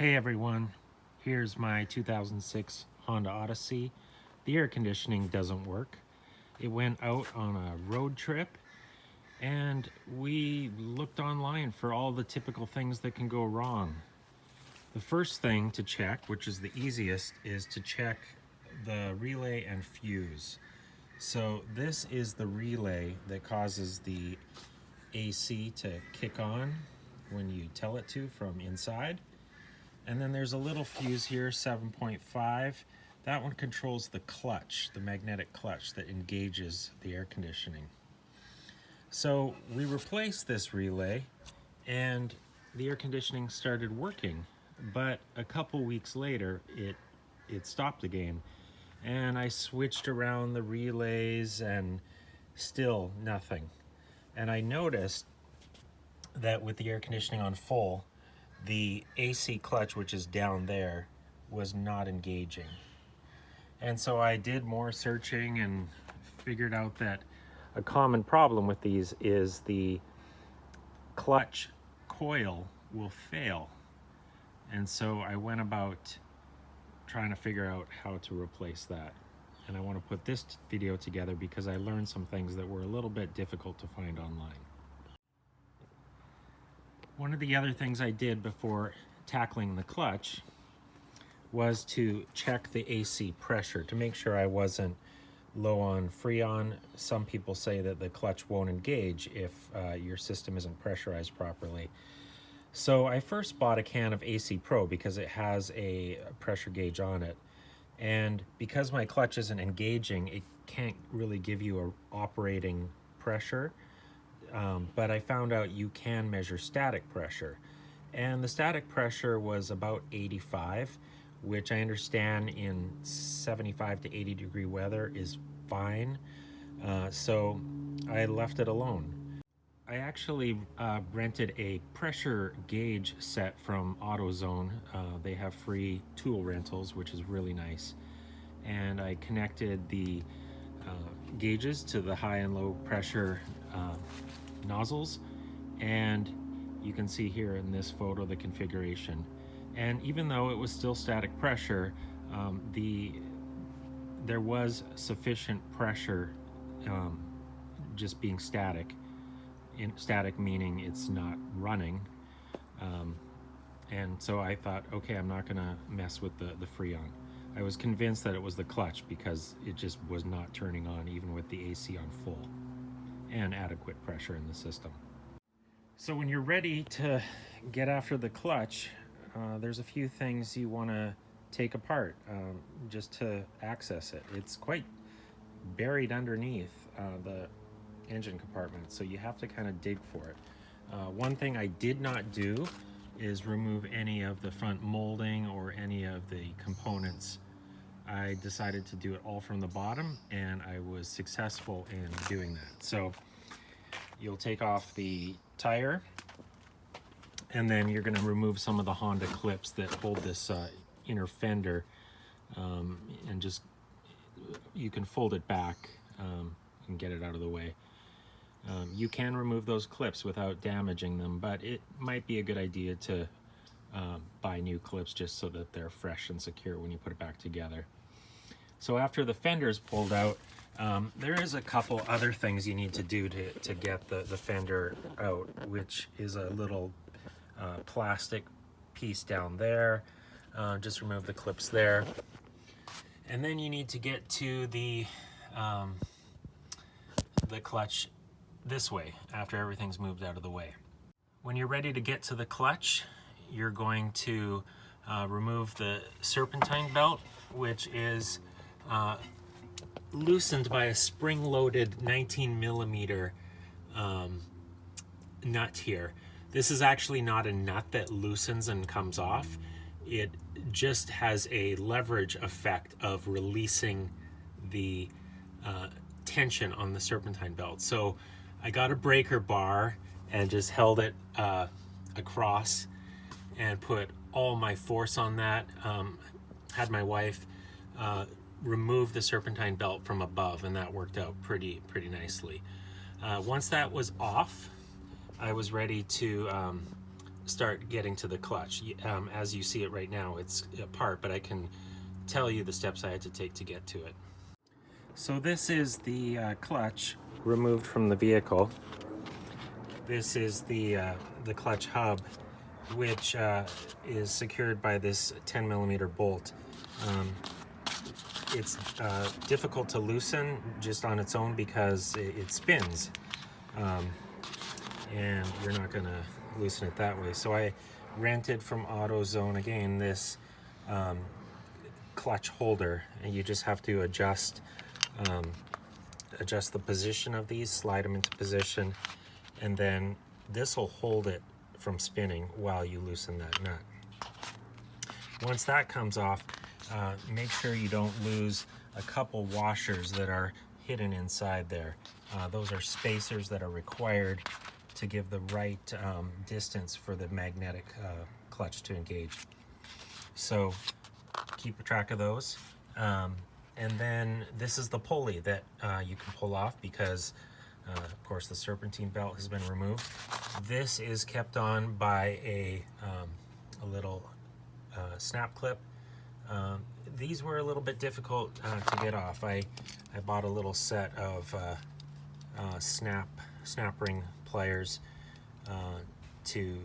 Hey everyone, here's my 2006 Honda Odyssey. The air conditioning doesn't work. It went out on a road trip and we looked online for all the typical things that can go wrong. The first thing to check, which is the easiest, is to check the relay and fuse. So this is the relay that causes the AC to kick on when you tell it to from inside. And then there's a little fuse here, 7.5. That one controls the clutch, the magnetic clutch that engages the air conditioning. So we replaced this relay and the air conditioning started working. But a couple weeks later, it stopped again. And I switched around the relays and still nothing. And I noticed that with the air conditioning on full, the AC clutch, which is down there, was not engaging. And so I did more searching and figured out that a common problem with these is the clutch coil will fail. And so I went about trying to figure out how to replace that. And I want to put this video together because I learned some things that were a little bit difficult to find online. One of the other things I did before tackling the clutch was to check the AC pressure to make sure I wasn't low on Freon. Some people say that the clutch won't engage if your system isn't pressurized properly. So I first bought a can of AC Pro because it has a pressure gauge on it. And because my clutch isn't engaging, it can't really give you an operating pressure. But I found out you can measure static pressure. And the static pressure was about 85, which I understand in 75 to 80 degree weather is fine. So I left it alone. I actually rented a pressure gauge set from AutoZone. They have free tool rentals, which is really nice. And I connected the gauges to the high and low pressure nozzles, and you can see here in this photo the configuration. And even though it was still static pressure, there was sufficient pressure just being static. Static meaning it's not running. And so I thought, okay, I'm not gonna mess with the Freon. I was convinced that it was the clutch because it just was not turning on even with the AC on full and adequate pressure in the system. So when you're ready to get after the clutch, there's a few things you want to take apart just to access it. It's quite buried underneath the engine compartment, so you have to kind of dig for it. One thing I did not do is remove any of the front molding or any of the components. I decided to do it all from the bottom, and I was successful in doing that. So you'll take off the tire, and then you're going to remove some of the Honda clips that hold this inner fender, and just you can fold it back and get it out of the way. You can remove those clips without damaging them, but it might be a good idea to buy new clips just so that they're fresh and secure when you put it back together. So after the fender is pulled out, there is a couple other things you need to do to get the fender out, which is a little plastic piece down there. Just remove the clips there. And then you need to get to the clutch this way after everything's moved out of the way. When you're ready to get to the clutch, you're going to remove the serpentine belt, which is loosened by a spring-loaded 19 millimeter nut here. This is actually not a nut that loosens and comes off. It just has a leverage effect of releasing the tension on the serpentine belt. So I got a breaker bar and just held it across and put all my force on that. Had my wife remove the serpentine belt from above, and that worked out pretty nicely. Once that was off, I was ready to start getting to the clutch. As you see it right now, it's apart, but I can tell you the steps I had to take to get to it. So this is the clutch removed from the vehicle. This is the clutch hub, which is secured by this 10mm bolt. It's difficult to loosen just on its own because it spins, and you're not going to loosen it that way. So I rented from AutoZone again this clutch holder, and you just have to adjust the position of these, slide them into position, and then this will hold it from spinning while you loosen that nut. Once that comes off, make sure you don't lose a couple washers that are hidden inside there. Those are spacers that are required to give the right distance for the magnetic clutch to engage. So keep track of those. And then this is the pulley that you can pull off because of course the serpentine belt has been removed. This is kept on by a little snap clip. These were a little bit difficult to get off. I bought a little set of snap ring pliers to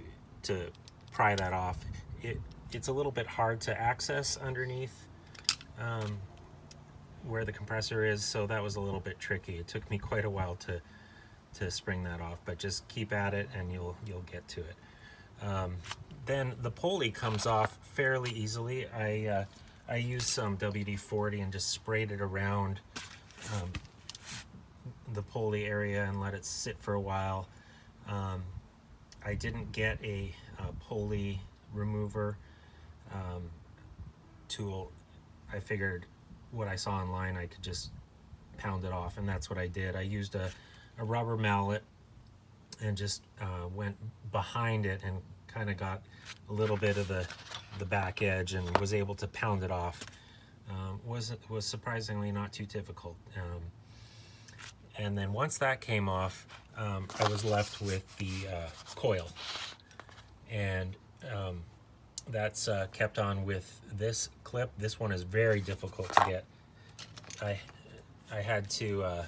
pry that off. It's a little bit hard to access underneath where the compressor is, so that was a little bit tricky. It took me quite a while to spring that off, but just keep at it and you'll get to it. Then the pulley comes off fairly easily. I used some WD-40 and just sprayed it around the pulley area and let it sit for a while. I didn't get a pulley remover tool. I figured what I saw online, I could just pound it off, and that's what I did. I used a rubber mallet and just went behind it and kind of got a little bit of the back edge and was able to pound it off. Was surprisingly not too difficult. And then once that came off, I was left with the coil, and that's kept on with this clip. This one is very difficult to get. I had to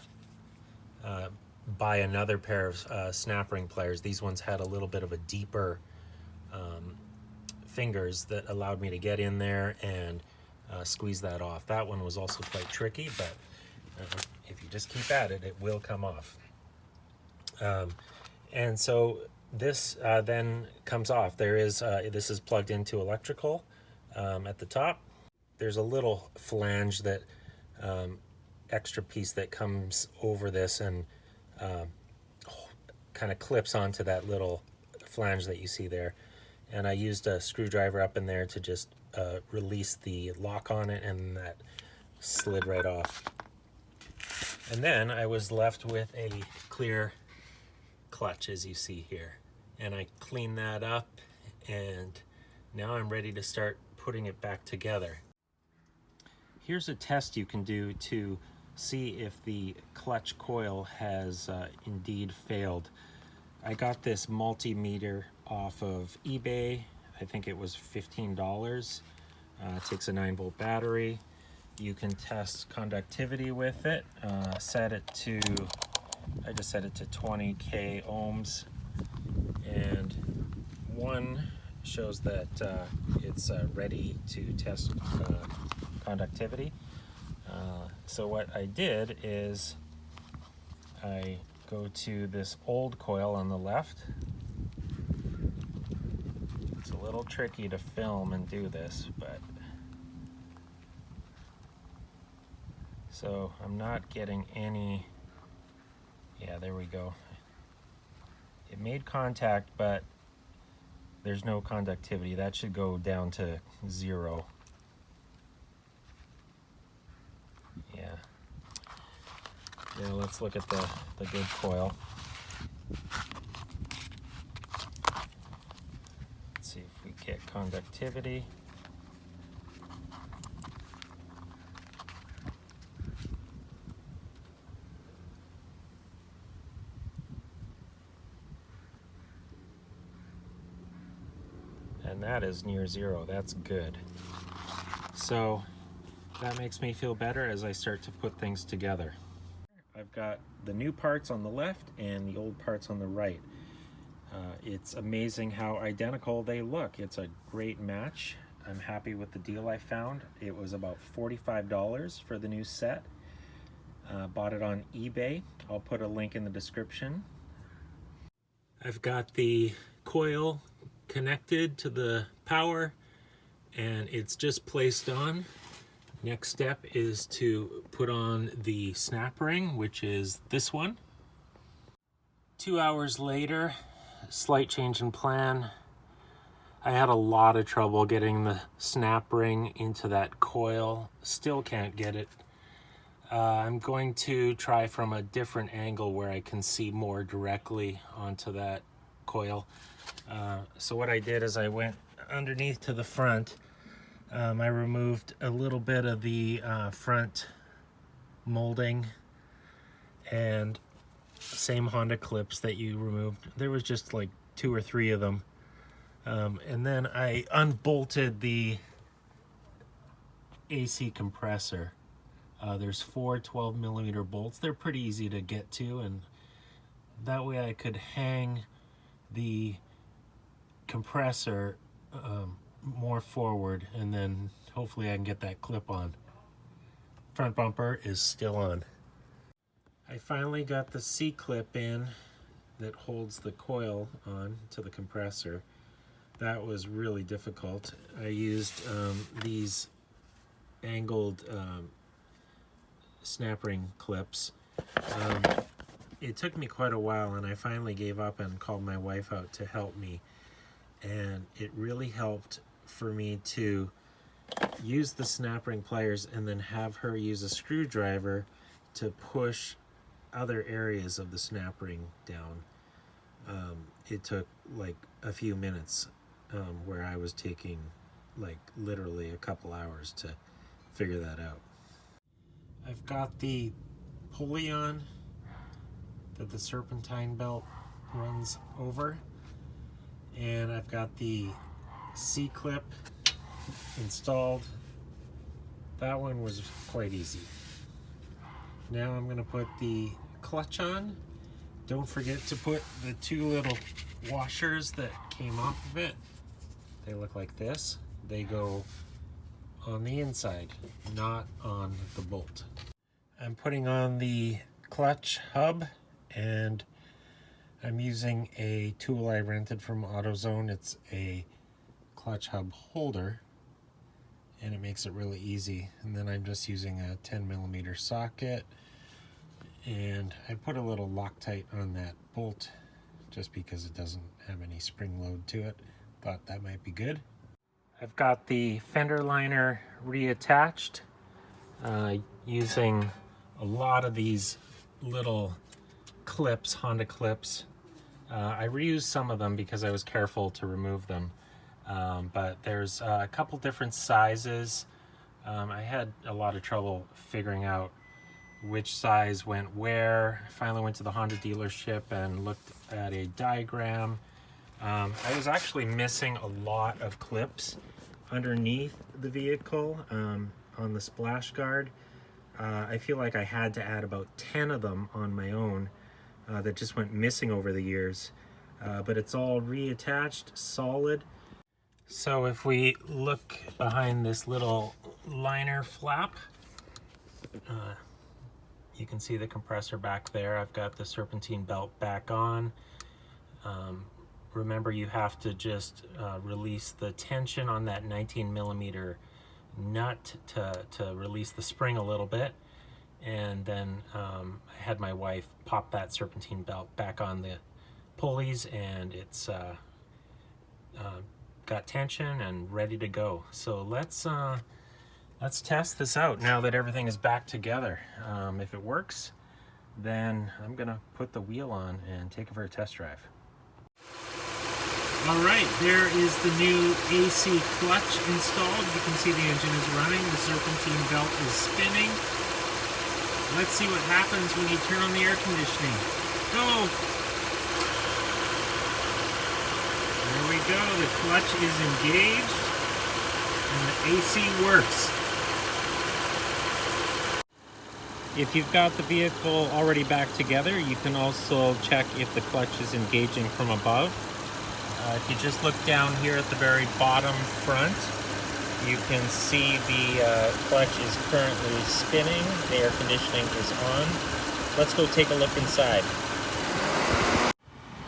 buy another pair of snap ring pliers. These ones had a little bit of a deeper fingers that allowed me to get in there and squeeze that off. That one was also quite tricky, but if you just keep at it, it will come off. And so this then comes off. There is this is plugged into electrical at the top. There's a little flange that extra piece that comes over this and kind of clips onto that little flange that you see there. And I used a screwdriver up in there to just release the lock on it, and that slid right off. And then I was left with a clear clutch, as you see here. And I cleaned that up, and now I'm ready to start putting it back together. Here's a test you can do to see if the clutch coil has indeed failed. I got this multimeter off of eBay. I think it was $15. It takes a 9-volt battery. You can test conductivity with it. I just set it to 20k ohms, and one shows that it's ready to test conductivity. So what I did is I go to this old coil on the left. It's a little tricky to film and do this, but so I'm not getting any. Yeah, there we go. It made contact, but there's no conductivity. That should go down to 0. Yeah, let's look at the good coil. Let's see if we get conductivity. and that is near zero. That's good. So that makes me feel better as I start to put things together. I've got the new parts on the left and the old parts on the right. It's amazing how identical they look. It's a great match. I'm happy with the deal I found. It was about $45 for the new set. Bought it on eBay. I'll put a link in the description. I've got the coil connected to the power and it's just placed on. Next step is to put on the snap ring, which is this one. 2 hours later, slight change in plan. I had a lot of trouble getting the snap ring into that coil. Still can't get it. I'm going to try from a different angle where I can see more directly onto that coil. So what I did is I went underneath to the front. I removed a little bit of the front molding and same Honda clips that you removed. There was just like 2 or 3 of them. And then I unbolted the AC compressor. There's 4 12mm bolts. They're pretty easy to get to, and that way I could hang the compressor more forward, and then hopefully I can get that clip on. Front bumper is still on. I finally got the C-clip in that holds the coil on to the compressor. That was really difficult. I used these angled snap ring clips. It took me quite a while, and I finally gave up and called my wife out to help me. And it really helped for me to use the snap ring pliers and then have her use a screwdriver to push other areas of the snap ring down. It took like a few minutes where I was taking like literally a couple hours to figure that out. I've got the pulley on that the serpentine belt runs over, and I've got the C-clip installed. That one was quite easy. Now I'm going to put the clutch on. Don't forget to put the 2 little washers that came off of it. They look like this. They go on the inside, not on the bolt. I'm putting on the clutch hub, and I'm using a tool I rented from AutoZone. It's a clutch hub holder, and it makes it really easy. And then I'm just using a 10mm socket, and I put a little Loctite on that bolt just because it doesn't have any spring load to it. Thought that might be good. I've got the fender liner reattached using a lot of these little clips, Honda clips. I reused some of them because I was careful to remove them. But there's a couple different sizes. I had a lot of trouble figuring out which size went where. I finally went to the Honda dealership and looked at a diagram. I was actually missing a lot of clips underneath the vehicle on the splash guard. I feel like I had to add about 10 of them on my own that just went missing over the years. But it's all reattached, solid. So if we look behind this little liner flap, you can see the compressor back there. I've got the serpentine belt back on. Remember, you have to just release the tension on that 19mm nut to release the spring a little bit. And then I had my wife pop that serpentine belt back on the pulleys, and it's got tension and ready to go. So let's test this out now that everything is back together. If it works, then I'm gonna put the wheel on and take it for a test drive. All right, there is the new AC clutch installed. You can see the engine is running, the serpentine belt is spinning. Let's see what happens when you turn on the air conditioning. Go! There we go. The clutch is engaged and the AC works. If you've got the vehicle already back together, you can also check if the clutch is engaging from above. If you just look down here at the very bottom front, you can see the clutch is currently spinning. The air conditioning is on. Let's go take a look inside.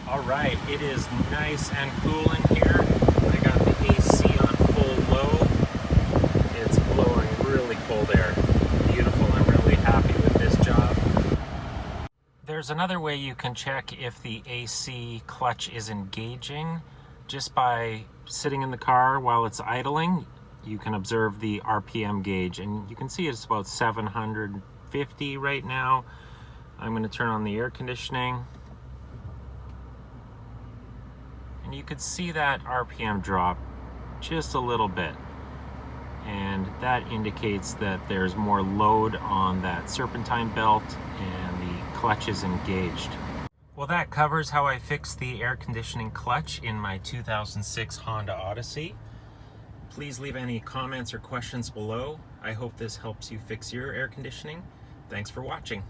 All right, it is nice and cool in here. I got the AC on full low. It's blowing really cold air. Beautiful. I'm really happy with this job. There's another way you can check if the AC clutch is engaging. Just by sitting in the car while it's idling, you can observe the RPM gauge, and you can see it's about 750 right now. I'm going to turn on the air conditioning, and you could see that RPM drop just a little bit, and that indicates that there's more load on that serpentine belt and the clutch is engaged. Well, that covers how I fixed the air conditioning clutch in my 2006 Honda Odyssey. Please leave any comments or questions below. I hope this helps you fix your air conditioning. Thanks for watching.